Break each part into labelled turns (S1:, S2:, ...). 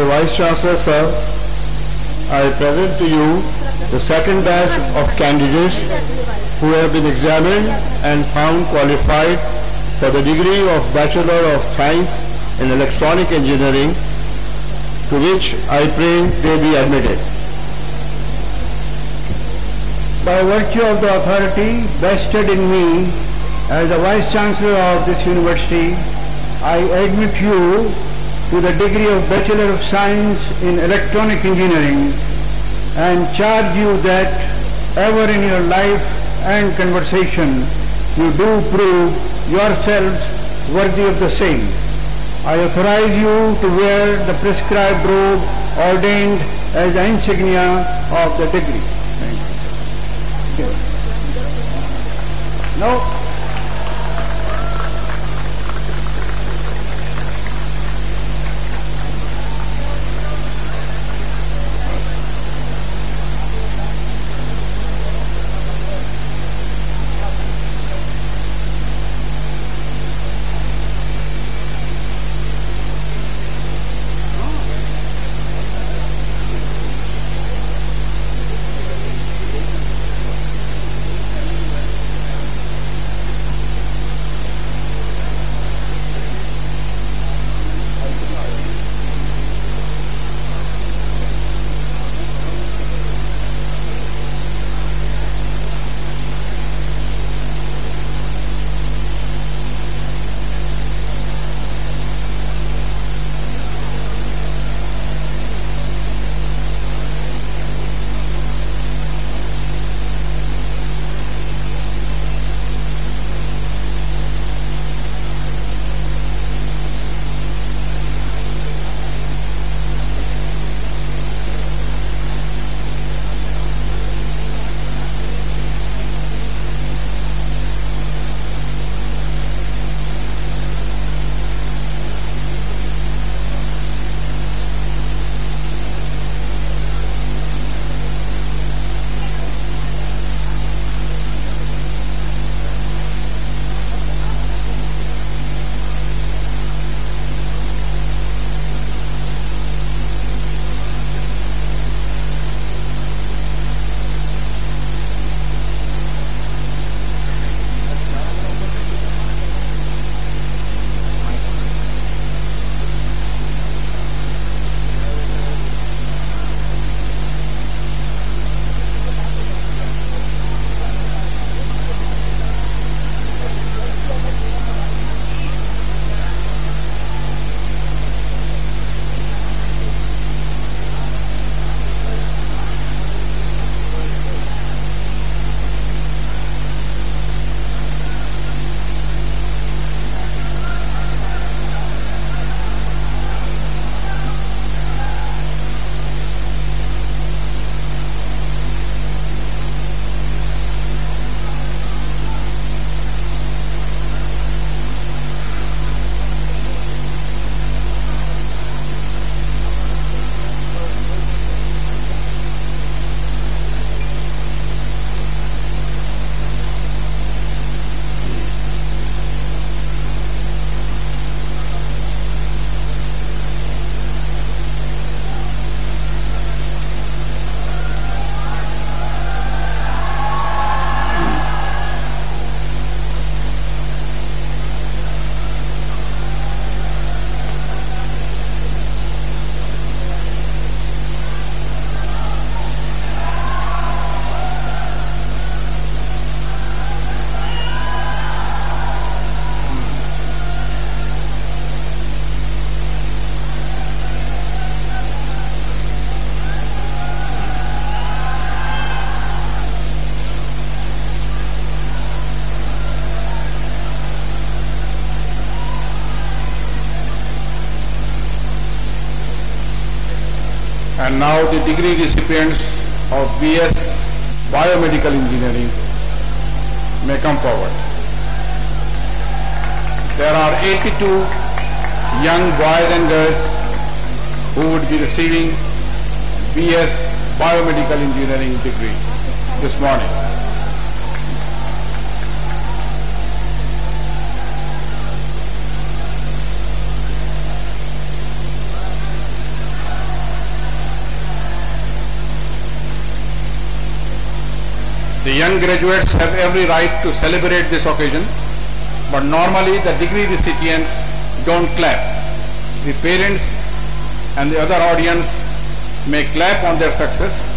S1: Mr. Vice Chancellor, sir, I present to you the second batch of candidates who have been examined and found qualified for the degree of Bachelor of Science in Electronic Engineering, to which I pray they be admitted.
S2: By virtue of the authority vested in me as the Vice Chancellor of this university, I admit you to the degree of Bachelor of Science in Electronic Engineering and charge you that ever in your life and conversation you do prove yourselves worthy of the same. I authorize you to wear the prescribed robe ordained as the insignia of the degree. Thank you. Now,
S1: and now the degree recipients of BS Biomedical Engineering may come forward. There are 82 young boys and girls who would be receiving BS Biomedical Engineering degree this morning.
S3: The young graduates have every right to celebrate this occasion, but normally the degree recipients don't clap. The parents and the other audience may clap on their success,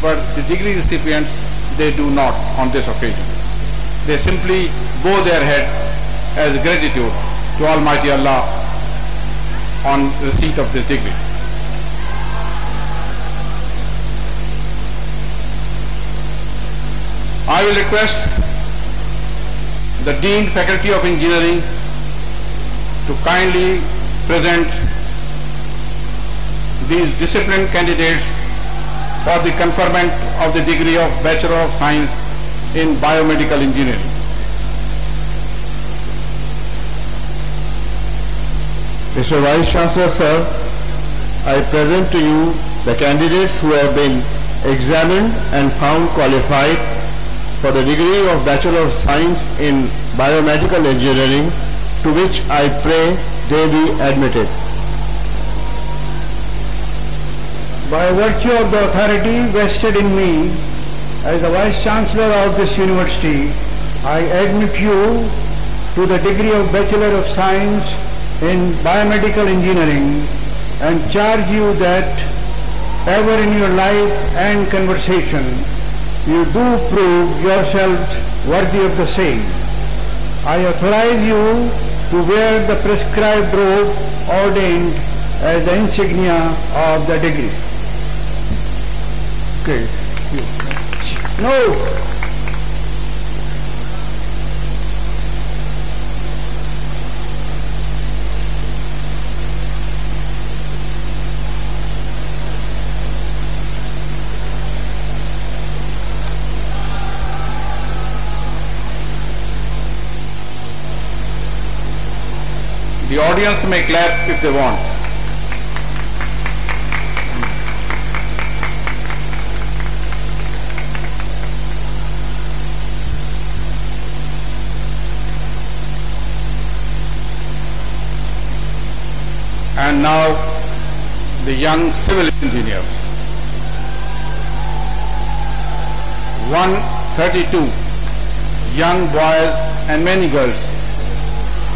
S3: but the degree recipients, they do not on this occasion. They simply bow their head as gratitude to Almighty Allah on receipt of this degree. I will request the Dean Faculty of Engineering to kindly present these disciplined candidates for the conferment of the degree of Bachelor of Science in Biomedical Engineering.
S1: Mr. Vice Chancellor, sir, I present to you the candidates who have been examined and found qualified for the degree of Bachelor of Science in Biomedical Engineering, to which I pray they be admitted.
S2: By virtue of the authority vested in me as the Vice Chancellor of this university, I admit you to the degree of Bachelor of Science in Biomedical Engineering and charge you that ever in your life and conversation you do prove yourselves worthy of the same. I authorize you to wear the prescribed robe ordained as the insignia of the degree. Okay. No.
S3: The audience may clap if they want. And now the young civil engineers. 132 young boys and many girls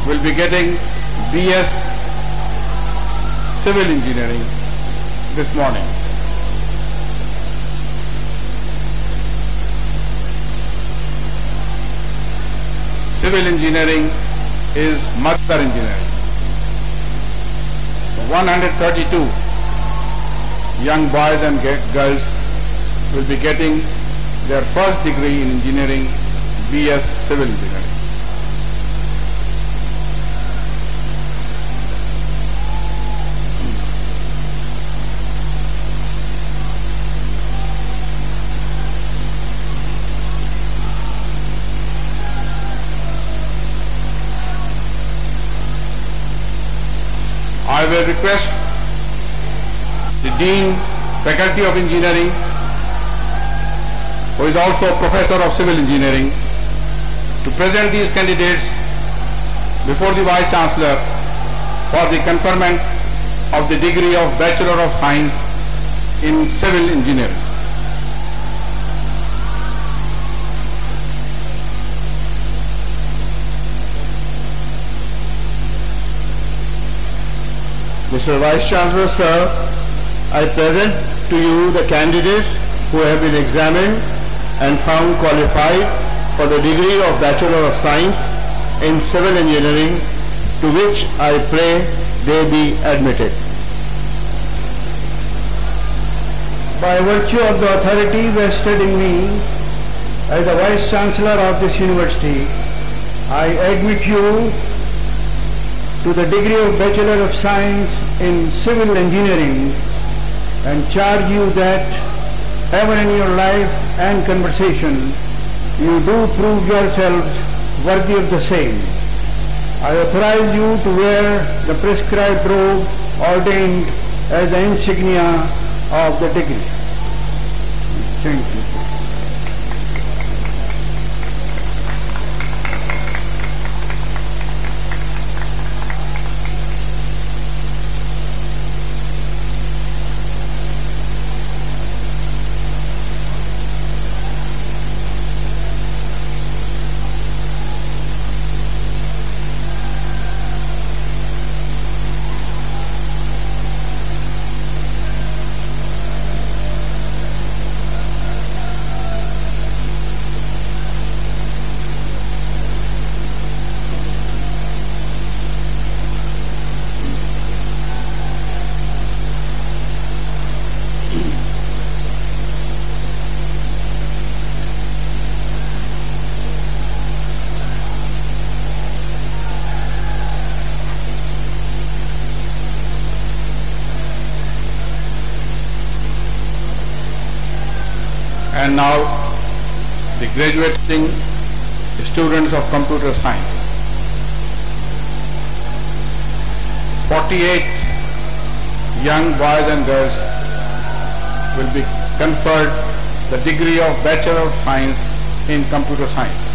S3: will be getting BS Civil Engineering this morning. Civil engineering is mother engineering. 132 young boys and girls will be getting their first degree in engineering, BS Civil Engineering. I will request the Dean, Faculty of Engineering, who is also Professor of Civil Engineering, to present these candidates before the Vice Chancellor for the conferment of the degree of Bachelor of Science in Civil Engineering.
S1: Mr. Vice Chancellor, sir, I present to you the candidates who have been examined and found qualified for the degree of Bachelor of Science in Civil Engineering, to which I pray they be admitted.
S2: By virtue of the authority vested in me as the Vice Chancellor of this university, I admit you to the degree of Bachelor of Science in Civil Engineering and charge you that ever in your life and conversation you do prove yourselves worthy of the same. I authorize you to wear the prescribed robe ordained as the insignia of the degree. Thank you.
S3: and now the graduating students of computer science. 48 young boys and girls will be conferred the degree of Bachelor of Science in Computer Science.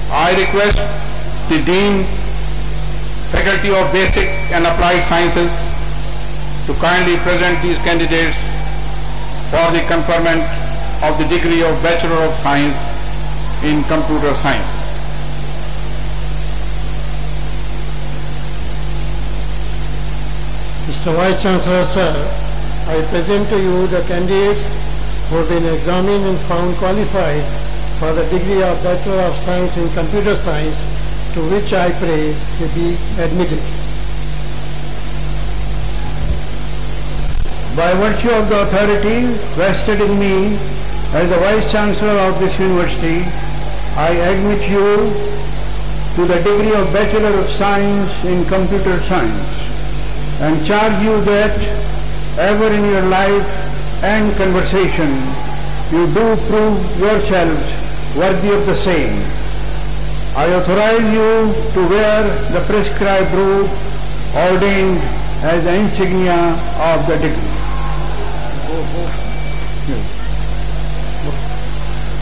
S3: I request the Dean, Faculty of Basic and Applied Sciences to kindly present these candidates for the conferment of the degree of Bachelor of Science in Computer Science.
S1: Mr. Vice Chancellor, sir, I present to you the candidates who have been examined and found qualified for the degree of Bachelor of Science in Computer Science, to which I pray to be admitted.
S2: By virtue of the authority vested in me as the Vice Chancellor of this university, I admit you to the degree of Bachelor of Science in Computer Science and charge you that ever in your life and conversation you do prove yourselves worthy of the same. I authorize you to wear the prescribed robe ordained as the insignia of the degree.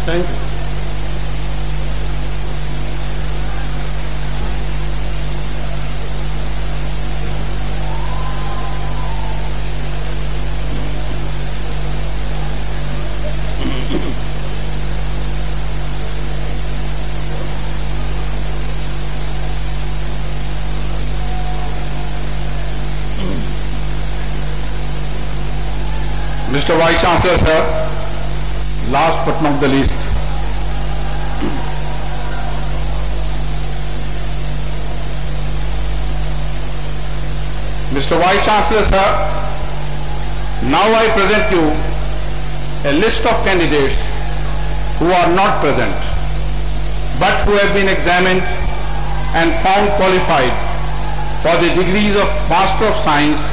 S1: Thank you.
S3: Mr. Vice Chancellor, sir, last but not the least, Mr. Vice Chancellor, sir, now I present you a list of candidates who are not present but who have been examined and found qualified for the degrees of Master of Science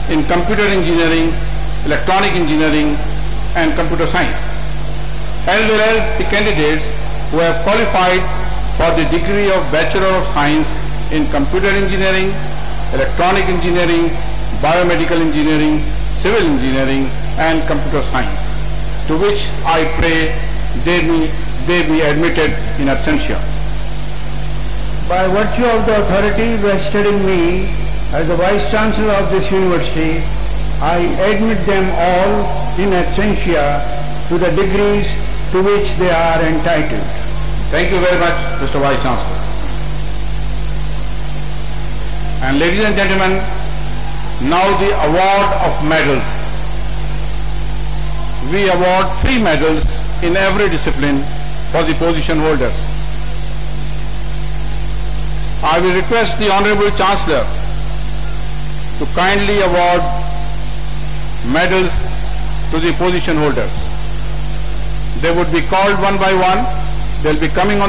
S3: in Computer Engineering, Electronic Engineering and Computer Science, as well as the candidates who have qualified for the degree of Bachelor of Science in Computer Engineering, Electronic Engineering, Biomedical Engineering, Civil Engineering and Computer Science, to which I pray they be admitted in absentia.
S2: By virtue of the authority vested in me as the Vice Chancellor of this university, I admit them all in absentia to the degrees to which they are entitled.
S3: Thank you very much, Mr. Vice Chancellor. And ladies and gentlemen, now the award of medals. We award 3 medals in every discipline for the position holders. I will request the Honorable Chancellor to kindly award medals to the position holders. They would be called one by one. They will be coming on the